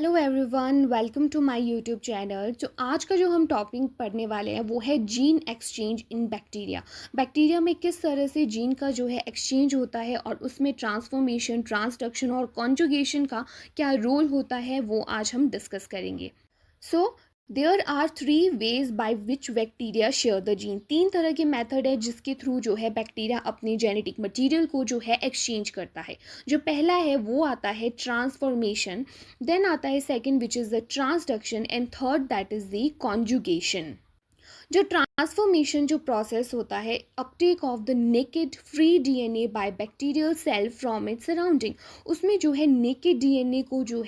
Hello everyone, welcome to my YouTube channel. तो आज का जो हम टॉपिक पढ़ने वाले हैं वो है जीन एक्सचेंज इन बैक्टीरिया। बैक्टीरिया में किस तरह से जीन का जो है एक्सचेंज होता है और उसमें ट्रांसफॉर्मेशन, ट्रांसडक्शन और कॉन्जुगेशन का क्या रोल होता है वो आज हम डिस्कस करेंगे। So there are three ways by which bacteria share the gene. तीन तरह के मेथड है जिसके थ्रू जो है बैक्टीरिया अपने जेनेटिक मटेरियल को जो है एक्सचेंज करता है। जो पहला है वो आता है ट्रांसफॉर्मेशन, देन आता है second which is the transduction and third that is the conjugation. जो ट्रांसफॉर्मेशन जो प्रोसेस होता है, uptake of the naked free DNA by bacterial cell from its surrounding, उसमें जो है नेकेड डीएनए को जो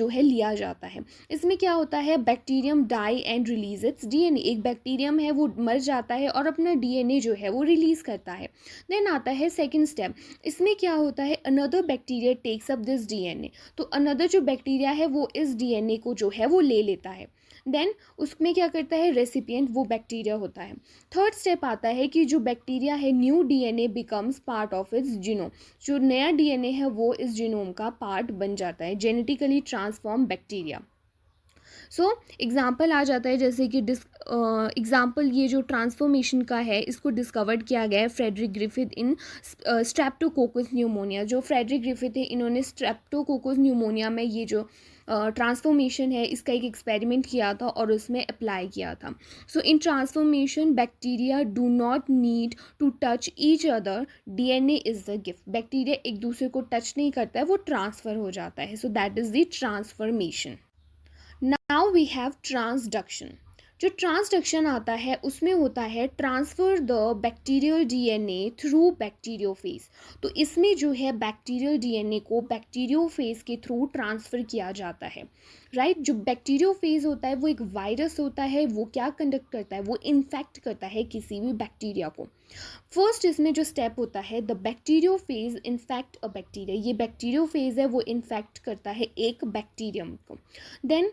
है लिया जाता है। इसमें क्या होता है, bacterium die and release its DNA. एक बैक्टीरियम है वो मर जाता है और अपना डीएनए जो है वो रिलीज करता है। देन आता है सेकेंड स्टेप। इसमें क्या होता है, another bacteria takes up this DNA. तो अनदर जो बैक्टीरिया है वो इस डीएनए को जो है वो ले लेता है। देन उसमें क्या करता है, रेसिपिएंट वो बैक्टीरिया होता है। थर्ड स्टेप आता है कि जो बैक्टीरिया है, new DNA becomes part of its genome. जो नया डीएनए है वो इस जीनोम का पार्ट बन जाता है, genetically transform bacteria. So example आ जाता है, जैसे कि एग्जाम्पल ये जो ट्रांसफॉर्मेशन का है इसको डिस्कवर्ड किया गया है फ्रेडरिक ग्रिफिथ इन स्ट्रेप्टोकोकस न्यूमोनिया। जो फ्रेडरिक ग्रिफिथ है इन्होंने स्ट्रेप्टोकोकस न्यूमोनिया में ये जो ट्रांसफॉर्मेशन है इसका एक एक्सपेरिमेंट किया था और उसमें अप्लाई किया था। So in transformation bacteria do not need to touch each other, DNA is the gift. Bacteria एक दूसरे को टच नहीं करता है, वो ट्रांसफ़र हो जाता है। So that is the transformation. Now we have transduction. जो ट्रांसडक्शन आता है उसमें होता है transfer the bacterial DNA through bacteriophage. तो इसमें जो है बैक्टीरियल डीएनए को बैक्टीरियोफेज के थ्रू ट्रांसफ़र किया जाता है। राइट, जो बैक्टीरियोफेज होता है वो एक वायरस होता है। वो क्या कंडक्ट करता है, वो इन्फेक्ट करता है किसी भी बैक्टीरिया को। फर्स्ट इसमें जो स्टेप होता है, the bacteriophage infect a bacteria. ये बैक्टीरियोफेज है वो इन्फेक्ट करता है एक बैक्टीरियम को। देन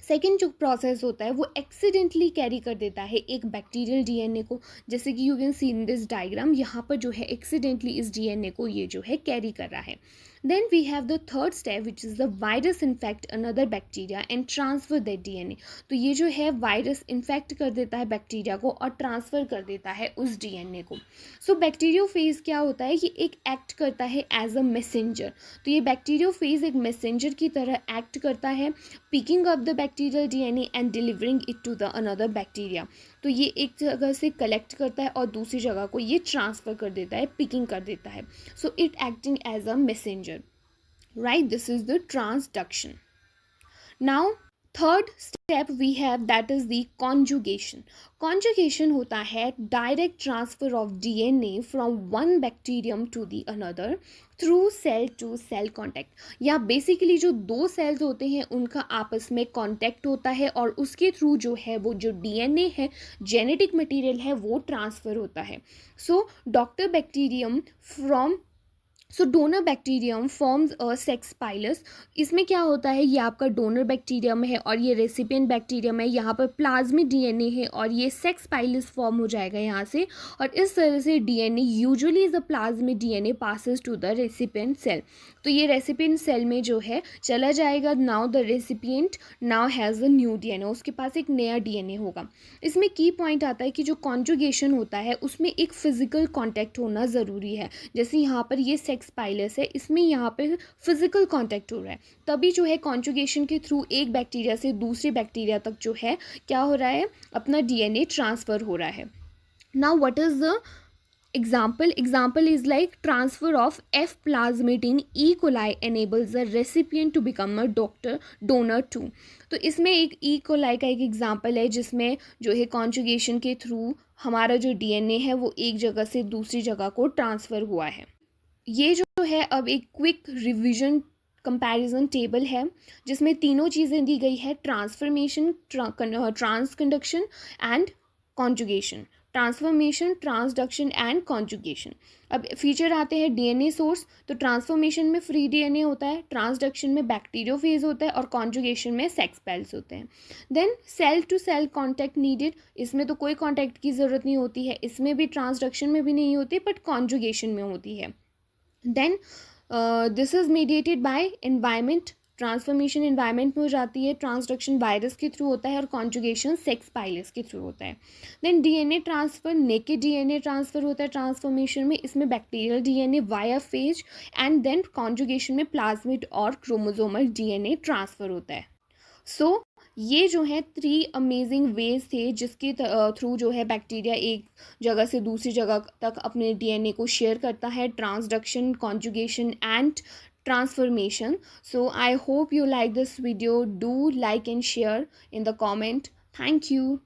सेकेंड जो प्रोसेस होता है वो एक्सीडेंटली कैरी कर देता है एक बैक्टीरियल डीएनए को। जैसे कि you can see in this diagram, यहाँ पर जो है एक्सीडेंटली इस डीएनए को ये जो है कैरी कर रहा है। Then we have the third step which is the virus infect another bacteria and transfer that DNA. तो ये जो है वायरस इन्फेक्ट कर देता है बैक्टीरिया को और ट्रांसफ़र कर देता है उस डीएनए को। सो बैक्टीरियोफेज क्या होता है, ये एक एक्ट करता है एज अ मैसेंजर। तो ये बैक्टीरियोफेज एक मैसेंजर की तरह एक्ट करता है, picking up the bacterial DNA and delivering it to the another bacteria. तो ये एक जगह से कलेक्ट करता है और दूसरी जगह को ये ट्रांसफ़र कर देता है, पिकिंग कर देता है। So it acting as a messenger. Right, this is the transduction. Now third step we have that is the conjugation. Conjugation होता है direct transfer of DNA from one bacterium to the another through cell to cell contact. या basically जो दो sales होते हैं उनका आपस में कॉन्टैक्ट होता है और उसके थ्रू जो है वो जो डीएनए है, जेनेटिक मटेरियल है, वो ट्रांसफ़र होता है। So doctor bacterium from donor bacterium forms a sex pilus. इसमें क्या होता है, ये आपका डोनर बैक्टीरियम है और ये रेसिपिएंट बैक्टीरियम है। यहाँ पर प्लाज्मिड डीएनए है और ये सेक्स पाइलस फॉर्म हो जाएगा यहाँ से। और इस तरह से DNA usually the plasmid DNA passes to the recipient cell. तो ये रेसिपिएंट सेल में जो है चला जाएगा। Now the recipient now has a new DNA, उसके पास एक नया डीएनए होगा। इसमें की पॉइंट आता है कि जो कॉन्जुगेशन होता है उसमें एक फिजिकल कॉन्टैक्ट होना ज़रूरी है। जैसे यहाँ पर ये सेक्स पाइलस है, इसमें यहाँ पे फिजिकल कांटेक्ट हो रहा है, तभी जो है कॉन्जुगेशन के थ्रू एक बैक्टीरिया से दूसरे बैक्टीरिया तक जो है क्या हो रहा है, अपना डीएनए ट्रांसफ़र हो रहा है। Now what is the example is like transfer of F plasmid in E. coli enables the recipient to become a donor too। तो इसमें एक E. coli का एक एग्जाम्पल है जिसमें जो है कॉन्जुगेशन के थ्रू हमारा जो डीएनए है वो एक जगह से दूसरी जगह को ट्रांसफ़र हुआ है। ये जो है अब एक क्विक रिवीजन कंपैरिजन टेबल है जिसमें तीनों चीज़ें दी गई है, transformation, transconduction and conjugation. Transformation, transduction and conjugation. अब फीचर आते हैं डीएनए सोर्स। तो ट्रांसफॉर्मेशन में फ्री डीएनए होता है, ट्रांसडक्शन में बैक्टीरियोफेज होता है और कॉन्जुगेशन में सेक्स पेल्स होते हैं। Then cell to cell contact needed, इसमें तो कोई कॉन्टैक्ट की ज़रूरत नहीं होती है, इसमें भी ट्रांसडक्शन में भी नहीं होती बट कॉन्जुगेशन में होती है। Then this is mediated by environment, transformation environment में हो जाती है, ट्रांसडक्शन वायरस के थ्रू होता है और कॉन्जुगेशन सेक्स पाइलस के थ्रू होता है। Then DNA transfer, naked DNA transfer होता है ट्रांसफॉर्मेशन में, इसमें bacterial DNA via phage and then conjugation में प्लाज्मिड और क्रोमोसोमल डीएनए ट्रांसफ़र होता है। सो ये जो है 3 अमेजिंग वेज थे जिसके थ्रू जो है बैक्टीरिया एक जगह से दूसरी जगह तक अपने डीएनए को शेयर करता है, transduction, conjugation and transformation. So I hope you like this video. Do like and share in the comment. Thank you.